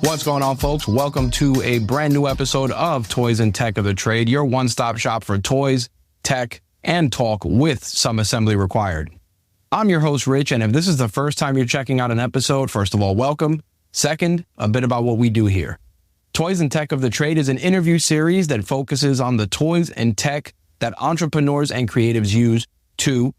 What's going on, folks? Welcome to a brand new episode of Toys and Tech of the Trade, your one-stop shop for toys, tech, and talk with some assembly required. I'm your host, Rich, and if this is the first time you're checking out an episode, first of all, welcome. Second, a bit about what we do here. Toys and Tech of the Trade is an interview series that focuses on the toys and tech that entrepreneurs and creatives use to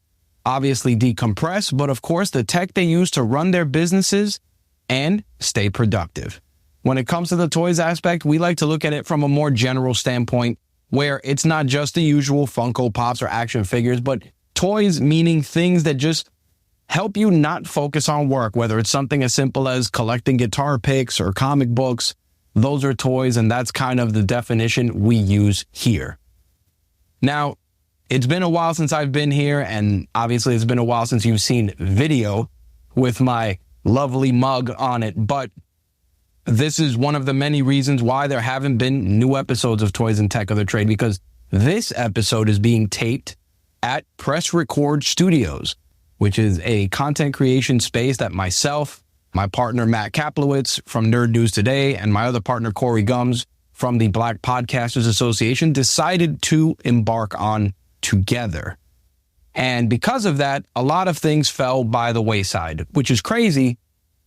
obviously decompress, but of course, the tech they use to run their businesses and stay productive. When it comes to the toys aspect, we like to look at it from a more general standpoint where it's not just the usual Funko Pops or action figures, but toys meaning things that just help you not focus on work, whether it's something as simple as collecting guitar picks or comic books. Those are toys, and that's kind of the definition we use here. Now, it's been a while since I've been here, and obviously it's been a while since you've seen video with my lovely mug on it, but this is one of the many reasons why there haven't been new episodes of Toys and Tech of the Trade, because this episode is being taped at Press Record Studios, which is a content creation space that myself, my partner Matt Kaplowitz from Nerd News Today, and my other partner Corey Gums from the Black Podcasters Association decided to embark on together. And because of that, a lot of things fell by the wayside, which is crazy,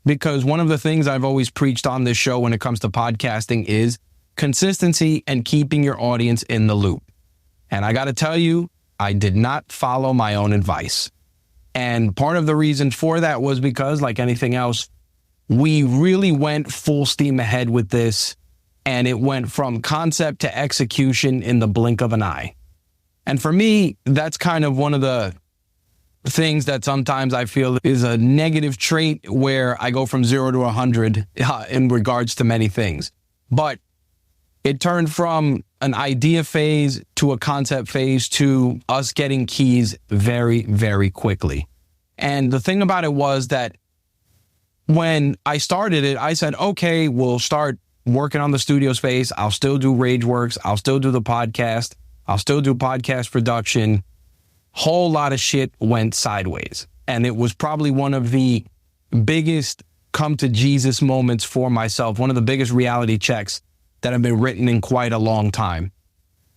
because one of the things I've always preached on this show when it comes to podcasting is consistency and keeping your audience in the loop. And I got to tell you, I did not follow my own advice. And part of the reason for that was because, like anything else, we really went full steam ahead with this, and it went from concept to execution in the blink of an eye. And for me, that's kind of one of the things that sometimes I feel is a negative trait where I go from 0 to 100 in regards to many things. But it turned from an idea phase to a concept phase to us getting keys very, very quickly. And the thing about it was that when I started it, I said, okay, we'll start working on the studio space. I'll still do Rageworks. I'll still do the podcast. I'll still do podcast production. Whole lot of shit went sideways. And it was probably one of the biggest come to Jesus moments for myself, one of the biggest reality checks that have been written in quite a long time.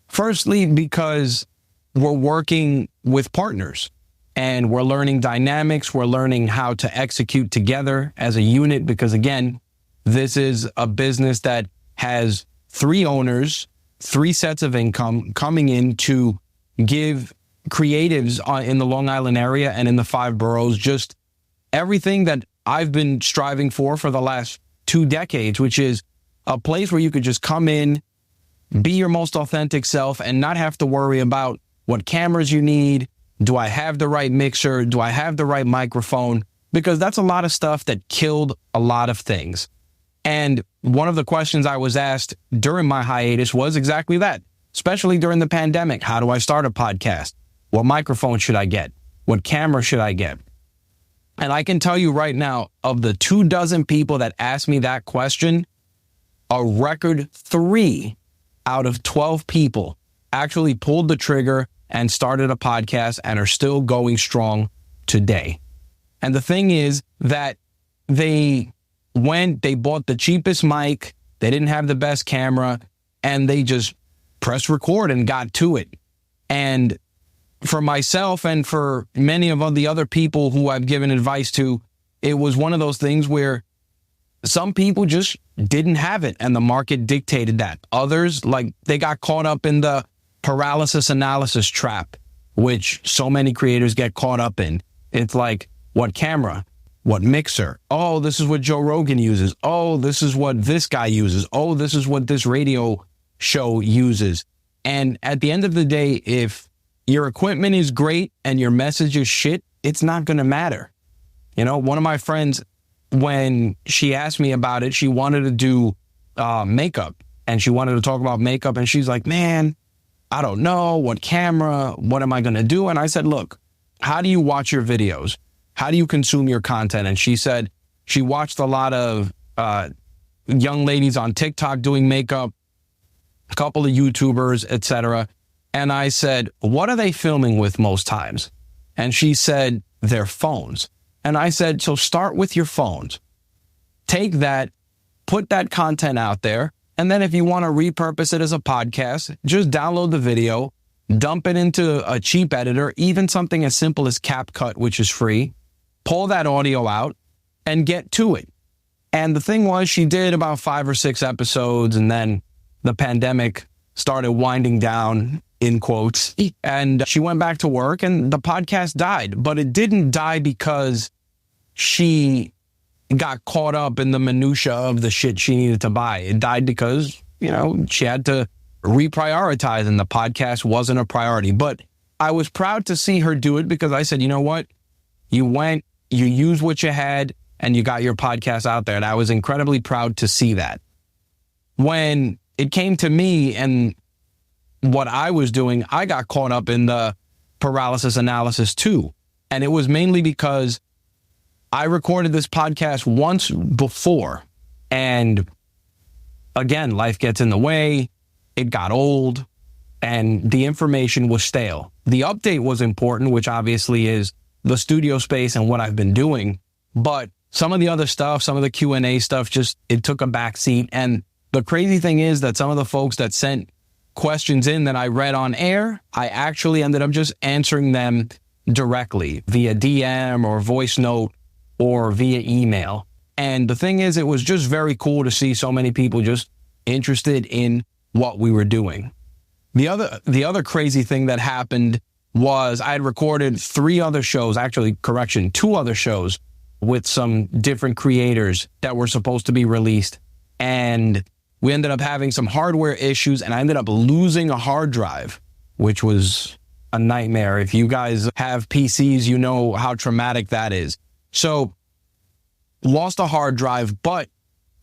Firstly, because we're working with partners and we're learning dynamics. We're learning how to execute together as a unit, because again, this is a business that has 3 owners, 3 sets of income coming in to give creatives in the Long Island area and in the 5 boroughs just everything that I've been striving for the last 2 decades, which is a place where you could just come in, be your most authentic self, and not have to worry about what cameras you need. Do I have the right mixer? Do I have the right microphone? Because that's a lot of stuff that killed a lot of things. And one of the questions I was asked during my hiatus was exactly that, especially during the pandemic. How do I start a podcast? What microphone should I get? What camera should I get? And I can tell you right now, of the 24 people that asked me that question, a record 3 out of 12 people actually pulled the trigger and started a podcast and are still going strong today. And the thing is that they bought the cheapest mic, they didn't have the best camera, and they just pressed record and got to it. And for myself and for many of the other people who I've given advice to, it was one of those things where some people just didn't have it and the market dictated that. Others, like, they got caught up in the paralysis analysis trap, which so many creators get caught up in. It's like, what camera? What mixer? Oh, this is what Joe Rogan uses. Oh, this is what this guy uses. Oh, this is what this radio show uses. And at the end of the day, if your equipment is great and your message is shit, it's not going to matter. You know, one of my friends, when she asked me about it, she wanted to do makeup and she wanted to talk about makeup. And she's like, man, I don't know what camera, what am I going to do? And I said, look, how do you watch your videos? How do you consume your content? And she said she watched a lot of young ladies on TikTok doing makeup, a couple of YouTubers, etc. And I said, what are they filming with most times? And she said, their phones. And I said, so start with your phones. Take that put that content out there. And then if you want to repurpose it as a podcast, just download the video, dump it into a cheap editor, even something as simple as CapCut, which is free, pull that audio out and get to it. And the thing was, she did about 5 or 6 episodes, and then the pandemic started winding down, in quotes, and she went back to work and the podcast died. But it didn't die because she got caught up in the minutia of the shit she needed to buy. It died because, she had to reprioritize and the podcast wasn't a priority. But I was proud to see her do it because I said, you know what? You went, you used what you had, and you got your podcast out there. And I was incredibly proud to see that. When it came to me and what I was doing, I got caught up in the paralysis analysis too. And it was mainly because I recorded this podcast once before. And again, life gets in the way. It got old and the information was stale. The update was important, which obviously is the studio space and what I've been doing. But some of the other stuff, some of the Q&A stuff, it took a backseat. And the crazy thing is that some of the folks that sent questions in that I read on air, I actually ended up just answering them directly via DM or voice note or via email. And the thing is, it was just very cool to see so many people just interested in what we were doing. The other crazy thing that happened was I had recorded 2 other shows with some different creators that were supposed to be released. And we ended up having some hardware issues and I ended up losing a hard drive, which was a nightmare. If you guys have PCs, you know how traumatic that is. So lost a hard drive, but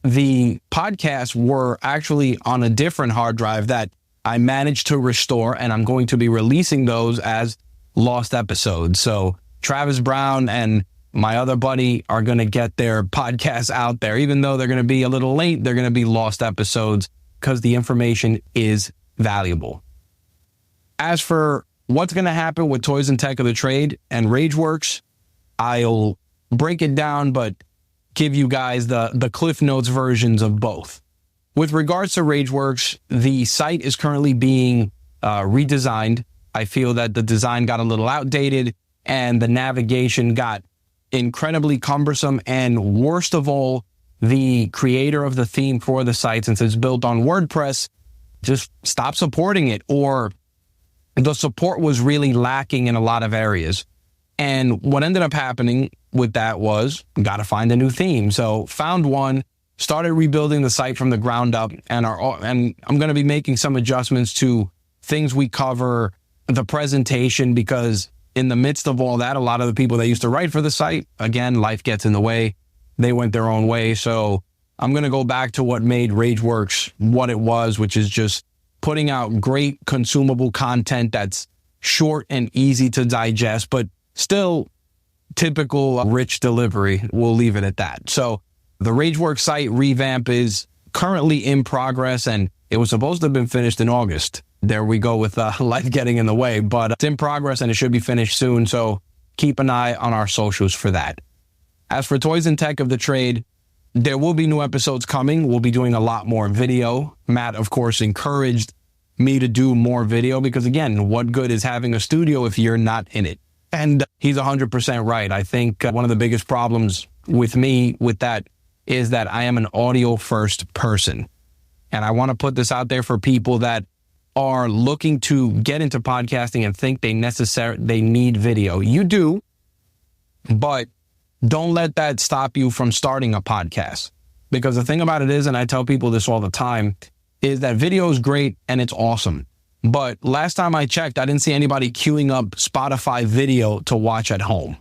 the podcasts were actually on a different hard drive that I managed to restore, and I'm going to be releasing those as lost episodes. So Travis Brown and my other buddy are going to get their podcasts out there. Even though they're going to be a little late, they're going to be lost episodes because the information is valuable. As for what's going to happen with Toys and Tech of the Trade and Rageworks, I'll break it down, but give you guys the Cliff Notes versions of both. With regards to Rageworks, the site is currently being redesigned. I feel that the design got a little outdated and the navigation got incredibly cumbersome, and worst of all, the creator of the theme for the site, since it's built on WordPress, just stopped supporting it, or the support was really lacking in a lot of areas. And what ended up happening with that was, got to find a new theme. So found one, started rebuilding the site from the ground up, and I'm going to be making some adjustments to things we cover, the presentation, because in the midst of all that, a lot of the people that used to write for the site, again, life gets in the way. They went their own way. So I'm going to go back to what made Rageworks what it was, which is just putting out great consumable content that's short and easy to digest, but still typical rich delivery. We'll leave it at that. So the Rageworks site revamp is currently in progress, and it was supposed to have been finished in August. There we go with life getting in the way, but it's in progress and it should be finished soon. So keep an eye on our socials for that. As for Toys and Tech of the Trade, there will be new episodes coming. We'll be doing a lot more video. Matt, of course, encouraged me to do more video because, again, what good is having a studio if you're not in it? And he's 100% right. I think one of the biggest problems with me with that is that I am an audio first person. And I want to put this out there for people that are looking to get into podcasting and think they need video. You do, but don't let that stop you from starting a podcast. Because the thing about it is, and I tell people this all the time, is that video is great and it's awesome. But last time I checked, I didn't see anybody queuing up Spotify video to watch at home.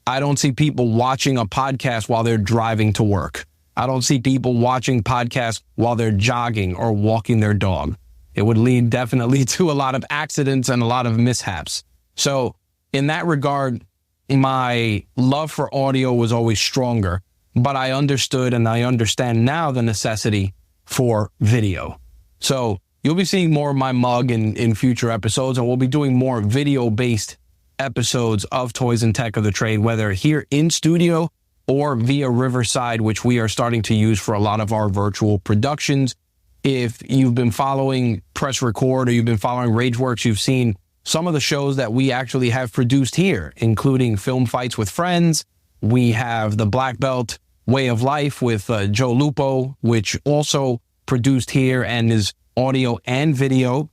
I don't see people watching a podcast while they're driving to work. I don't see people watching podcasts while they're jogging or walking their dog. It would lead definitely to a lot of accidents and a lot of mishaps. So in that regard, my love for audio was always stronger, but I understood and I understand now the necessity for video. So you'll be seeing more of my mug in future episodes, and we'll be doing more video-based episodes of Toys and Tech of the Trade, whether here in studio or via Riverside, which we are starting to use for a lot of our virtual productions. If you've been following Press Record or you've been following Rageworks, you've seen some of the shows that we actually have produced here, including Film Fights with Friends. We have the Black Belt Way of Life with Joe Lupo, which also produced here and is audio and video.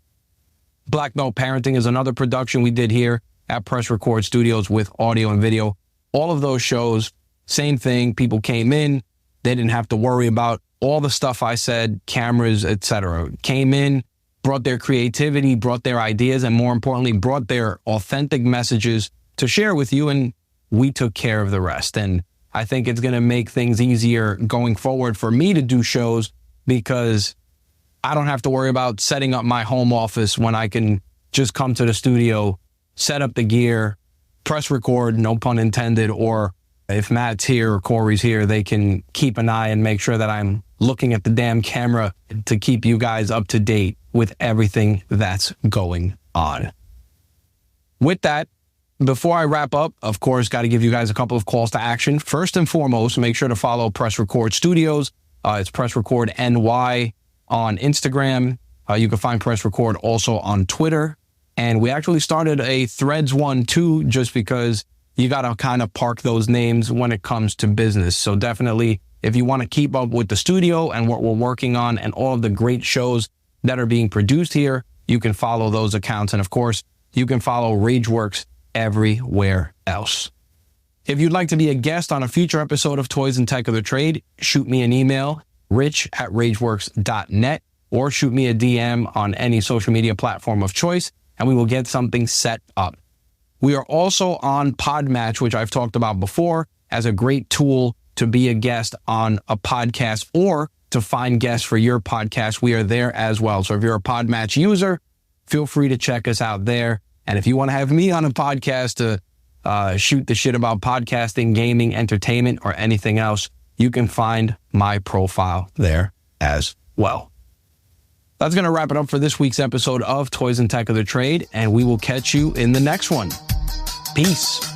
Black Belt Parenting is another production we did here at Press Record Studios with audio and video. All of those shows, same thing. People came in. They didn't have to worry about all the stuff I said, cameras, etc. Came in, brought their creativity, brought their ideas, and more importantly, brought their authentic messages to share with you, and we took care of the rest. And I think it's going to make things easier going forward for me to do shows because I don't have to worry about setting up my home office when I can just come to the studio, set up the gear, press record, no pun intended, or if Matt's here or Corey's here, they can keep an eye and make sure that I'm looking at the damn camera to keep you guys up to date with everything that's going on. With that, before I wrap up, of course, got to give you guys a couple of calls to action. First and foremost, make sure to follow Press Record Studios. It's Press Record NY on Instagram. You can find Press Record also on Twitter. And we actually started a Threads one too, just because you got to kind of park those names when it comes to business. So definitely, if you want to keep up with the studio and what we're working on and all of the great shows that are being produced here, you can follow those accounts. And of course, you can follow Rageworks everywhere else. If you'd like to be a guest on a future episode of Toys and Tech of the Trade, shoot me an email, rich@rageworks.net, or shoot me a DM on any social media platform of choice, and we will get something set up. We are also on Podmatch, which I've talked about before, as a great tool to be a guest on a podcast or to find guests for your podcast. We are there as well. So if you're a Podmatch user, feel free to check us out there. And if you want to have me on a podcast to shoot the shit about podcasting, gaming, entertainment, or anything else, you can find my profile there as well. That's going to wrap it up for this week's episode of Toys and Tech of the Trade, and we will catch you in the next one. Peace.